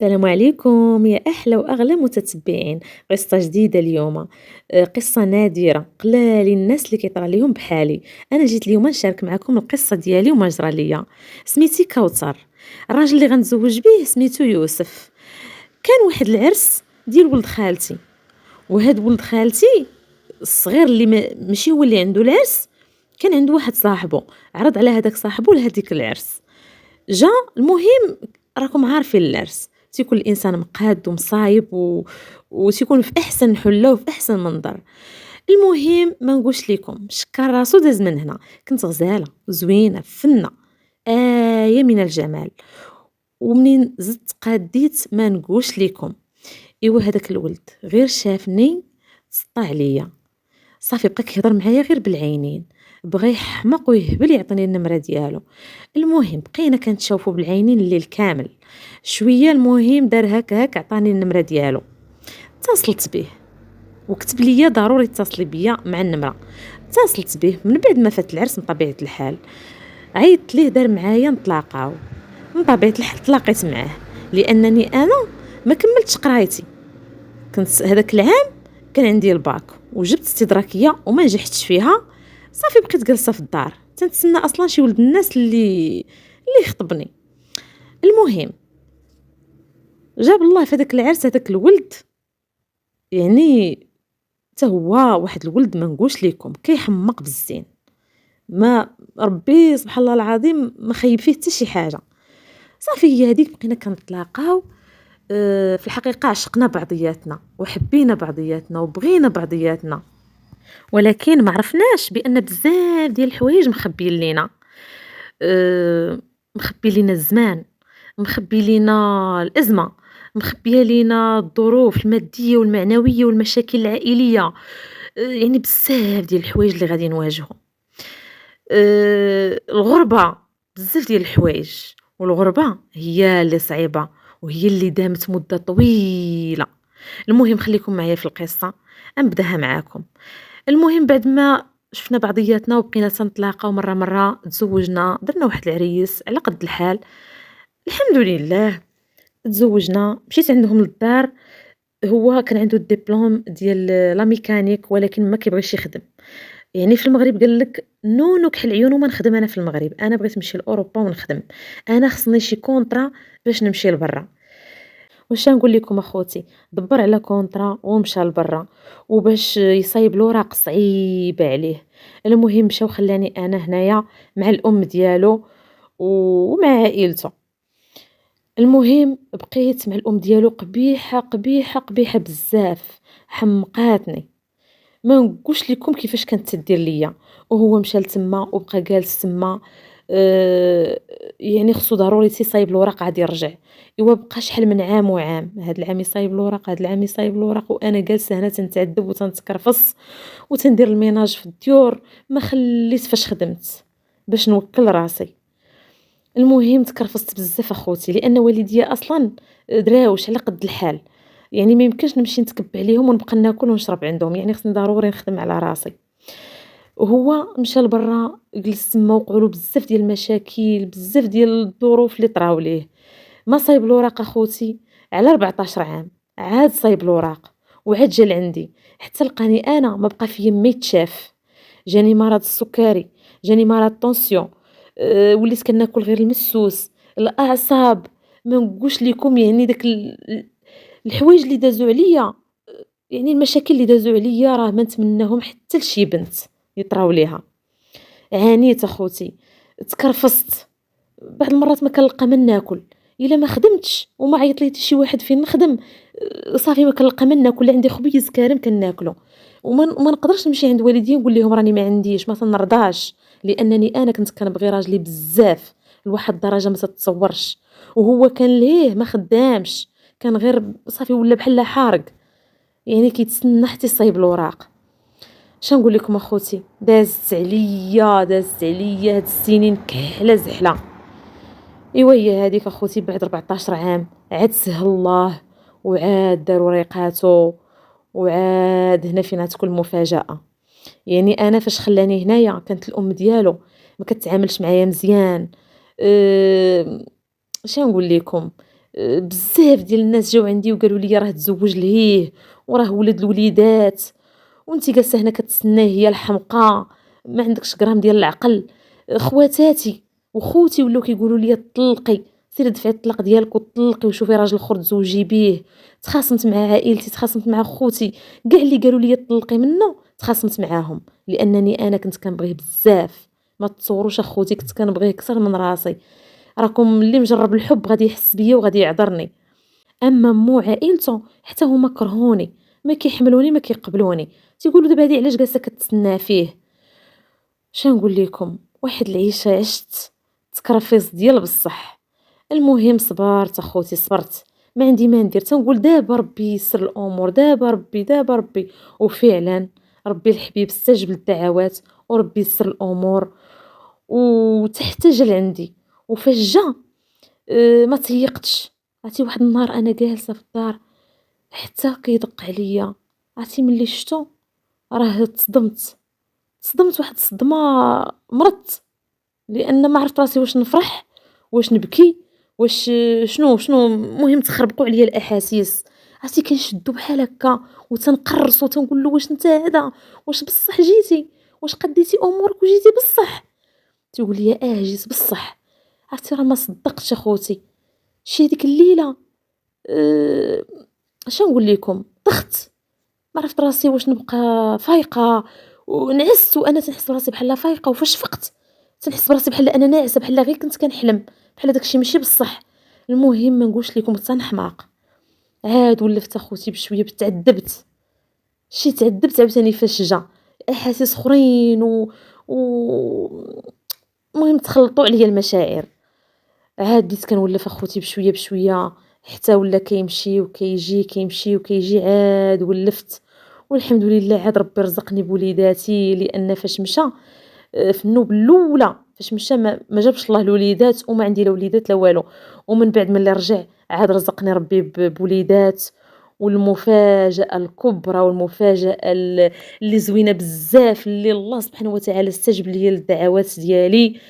السلام عليكم يا أحلى وأغلى متتبعين. قصة جديدة اليوم. قصة نادرة قلال الناس اللي كيطرى ليهم بحالي. أنا جيت اليوم نشارك معكم القصة ديالي وما جرى ليا. سميتي كوثر. الراجل اللي غنتزوج به سميتو يوسف. كان واحد العرس ديال ولد خالتي، وهاد ولد خالتي الصغير اللي ماشي هو اللي عنده العرس، كان عنده واحد صاحبه عرض على هذاك صاحبه لهذيك العرس. جا المهم، راكم عارفين العرس تيكون الانسان مقاد ومصايب وتيكون في احسن حله وفي احسن منظر. المهم ما نقولش لكم شكر راسو داز من هنا. كنت غزاله وزوينه فنه، من الجمال. ومنين زدت قاديت ما نقولش لكم. ايوا هذاك الولد غير شافني سطى عليا، صافي بقى كيهضر معايا غير بالعينين، بغى يحمق ويهبل يعطيني النمره ديالو. المهم بقينا كنتشوفوا بالعينين الليل كامل. شويه المهم دار هكا عطاني النمره ديالو. اتصلت به وكتب ليا ضروري اتصلي بيا مع النمره. اتصلت به من بعد ما فات العرس من طبيعه الحال. عيطت ليه دار معايا نتلاقاو. من طبيعه الحال تلاقيت معاه لانني انا ما كملتش قرايتي. كنت هذاك العام كان عندي الباك وجبت استدراكيه وما نجحتش فيها. صافي بقيت جالسه في الدار تنتسنى اصلا شي ولد الناس اللي يخطبني. المهم جاب الله في هذاك العرس هذاك الولد، يعني حتى هو واحد الولد ما نقولش لكم كيحمق بالزين. ما ربي سبحان الله العظيم ما خيب فيه حتى شي حاجه. صافي هي هذيك بقينا كنتلاقاو. في الحقيقه عشقنا بعضياتنا وحبينا بعضياتنا وبغينا بعضياتنا، ولكن ما عرفناش بان بزاف ديال الحوايج مخبيين لينا. مخبي لينا الزمان، مخبي لينا الازمه، مخبيه لينا الظروف الماديه والمعنويه والمشاكل العائليه. يعني بزاف ديال الحوايج اللي غادي نواجههم. الغربه بزاف ديال الحوايج، والغربه هي اللي صعيبه وهي اللي دامت مده طويله. المهم خليكم معايا في القصه، نبداها معاكم. المهم بعد ما شفنا بعضياتنا وبقينا تنتلاقاو مره تزوجنا، درنا واحد العريس على قد الحال الحمد لله. تزوجنا مشيت عندهم للدار. هو كان عنده الدبلوم ديال لا ميكانيك ولكن ما كيبغيش يخدم. يعني في المغرب قال لك نو كحل عيونو ما نخدم انا في المغرب، انا بغيت نمشي لاوروبا ونخدم، انا خصني شي كونطرا باش نمشي لبرا. واش نقول لكم اخوتي، دبر على كونطرا ومشى لبرا وباش يصايب الوراق صعيبه عليه. المهم مشى وخلاني انا هنايا مع الام ديالو ومع عائلته. المهم بقيت مع الام ديالو قبيحه قبيحه قبيحه بزاف، حمقاتني ما نقولش لكم كيفاش كانت تدير ليا. وهو مشى لتما وبقى جالس تما. آه يعني خصو ضروري تيصايب الوراق عاد يرجع. ايوا بقى شحال من عام وعام، هاد العام يصايب الوراق هاد العام يصايب الوراق وانا جالسه هنا تنتعذب وتنتكرفص وتندير الميناج في الديور. ما خليت فاش خدمت باش نوكل راسي. المهم تكرفصت بزاف اخوتي لان والديا اصلا دراوش على قد الحال. يعني ما يمكنش نمشي نتكب عليهم ونبقى ناكل ونشرب عندهم، يعني خصني ضروري نخدم على راسي. وهو مشى لبرا جلس تما وقعوا له بزاف ديال المشاكل، بزاف ديال الظروف اللي طراو ليه. ما صايب الوراق اخوتي على 14 عام، عاد صايب الوراق وعاد جا لعندي حتى لقاني انا ما بقى فيا ما يتشاف. جاني مرض السكري، جاني مرض طونسيون. وليت كناكل غير المسوس، الاعصاب. ما نقولش لكم يعني داك الحوايج اللي دازوا عليا، يعني المشاكل اللي دازوا عليا راه ما نتمناهم حتى لشي بنت يطراو ليها. عانيت اخوتي، تكرفصت. بعض المرات ما كنلقى من ناكل، الا ما خدمتش وما عيط لي شي واحد فين نخدم. صافي ما كنلقى من ناكل، عندي خبيز كارم كناكلو. وما نقدرش نمشي عند والديا نقول لهم راني ما عنديش، ما تنرضاش، لانني انا كنت كنبغي راجلي بزاف لواحد الدرجه ما تتصورش. وهو كان ليه ما خدامش، كان غير صافي ولا بحال حارق، يعني كيتسنى حتى يصايب الوراق. نقول لكم اخوتي، دازت عليا هاد السنين كحله زحله. ايوا هي هذيك اخوتي بعد 14 عام عاد سهل الله وعاد دار وريقاتو. وعاد هنا فين تكون المفاجاه. يعني انا فاش خلاني هنايا كانت الام ديالو ما كتعاملش معايا مزيان. اش نقول لكم، بزاف ديال الناس جاو عندي وقالوا لي راه تزوّج لهيه وراه ولد الوليدات وأنتِ جالسة هنا كتسناه هي الحمقى، ما عندكش غرام ديال العقل. خواتاتي وخوتي ولاو كيقولوا لي طلّقي، سيري دفعي الطلاق ديالك وطلّقي وشوفي راجل اخر تزوجي بيه. تخاصمت مع عائلتي، تخاصمت مع خوتي، كاع اللي قالوا لي طلّقي منه تخاصمت معاهم، لأنني أنا كنت كنبغيه بزاف. ما تصوروش اخوتي كنت كنبغيه كتر من راسي. راكم اللي مجرّب الحب غادي يحس بيا وغادي يعذرني. أما مو عائلته حتى هُما كرهوني، ما كيحملوني ما كيقبلوني، تيقولوا دابا هادي علاش جالسة كتسناه فيه. شنقول ليكم، واحد العيشة عشت تكرفيص ديال بصح. المهم صبرت أخوتي صبرت، ما عندي ما ندير، تنقول دابا ربي ييسر الأمور، دابا ربي، دابا ربي. وفعلًا ربي الحبيب استجب للدعوات وربي يسر الأمور وحتى جا لعندي. وفاش جا ما تهيقتش. عرفتي واحد النهار أنا جالسة في الدار حتى كيدق عليا، عرفتي ملي شفتو راه تصدمت واحد الصدمة مرضت، لأن ما عرفت راسي واش نفرح واش نبكي واش شنو المهم تخربقوا عليا الأحاسيس. عرفتي كنشدو بحال هكا وتنقرصو تنقول له واش انت هذا، واش بصح جيتي، واش قديتي أمورك وجيتي بصح. تيقول لي جيت بصح. عرفتي راه ما صدقتش اخوتي. شي هذيك الليلة آآ شنقول لكم طخت، ما عرفت راسي واش نبقى فايقة ونعست وأنا تنحس براسي بحال فايقة، وفاش فقت تنحس براسي بحال أنا ناعسة بحال غير كنت كنحلم، بحال داك الشي ماشي بصح. المهم ما نقولش لكم تنحماق. عاد ولفت أخوتي بشوية تعذبت، تعذبت عاوتاني فاش جا. أحاسيس أخرين و المهم تخلطوا عليا المشاعر. عاد بديت كنولف أخوتي بشوية بشوية حتى ولا كيمشي وكيجي، كيمشي وكيجي، عاد ولفت. والحمد لله عاد ربي رزقني بوليداتي، لأن فاش مشى في النوبة الأولى فاش مشى ما جابش الله الوليدات وما عندي لا وليدات لا والو. ومن بعد ملي رجع عاد رزقني ربي بوليدات. والمفاجأة الكبرى والمفاجأة اللي زوينة بزاف اللي الله سبحانه وتعالى استجب ليا للدعوات ديالي،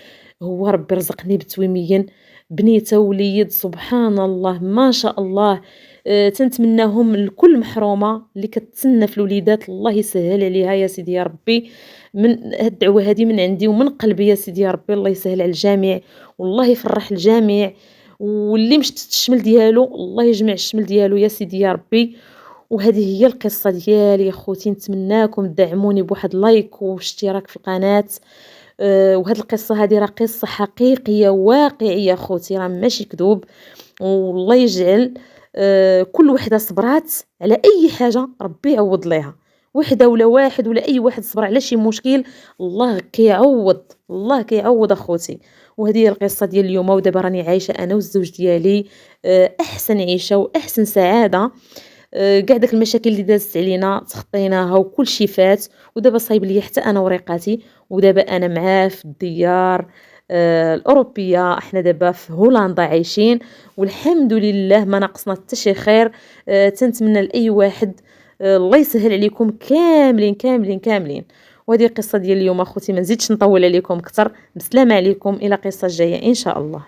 هو ربي رزقني بتويميًا بنيته ووليد سبحان الله ما شاء الله. تنتمناهم لكل محرومة اللي كتسنى في الوليدات الله يسهل عليها يا سيدي يا ربي. من هاد الدعوة هادي من عندي ومن قلبي يا سيدي يا ربي، الله يسهل على الجميع والله يفرح الجميع. واللي مشتت الشمل ديالو الله يجمع الشمل ديالو يا سيدي يا ربي. وهذه هي القصة ديالي يا خوتي، نتمناكم تدعموني بواحد لايك واشتراك في القناة. وهاد القصة هادي راه قصة حقيقية واقعية خوتي، راه ماشي كذوب. والله يجعل كل وحدة صبرات على أي حاجة ربي يعوض ليها، وحدة ولا واحد ولا أي واحد صبر على شي مشكل الله كيعوض، الله كيعوض أخوتي. وهذه هي القصة ديال اليوم. ودابا راني عايشة أنا والزوج ديالي أحسن عيشة وأحسن سعادة. كاع داك المشاكل اللي دازت علينا تخطيناها وكلشي فات، ودابا صايب ليا حتى أنا وريقاتي. ودابا أنا معاه في الديار الأوروبية، إحنا دابا في هولندا عايشين والحمد لله ما ناقصنا حتى شي خير. تنتمنى لأي واحد الله يسهل عليكم كاملين كاملين كاملين. وهذه القصة ديال اليوم أخوتي، ما نزيدش نطول عليكم أكثر. بسلامة عليكم، إلى قصة جاية إن شاء الله.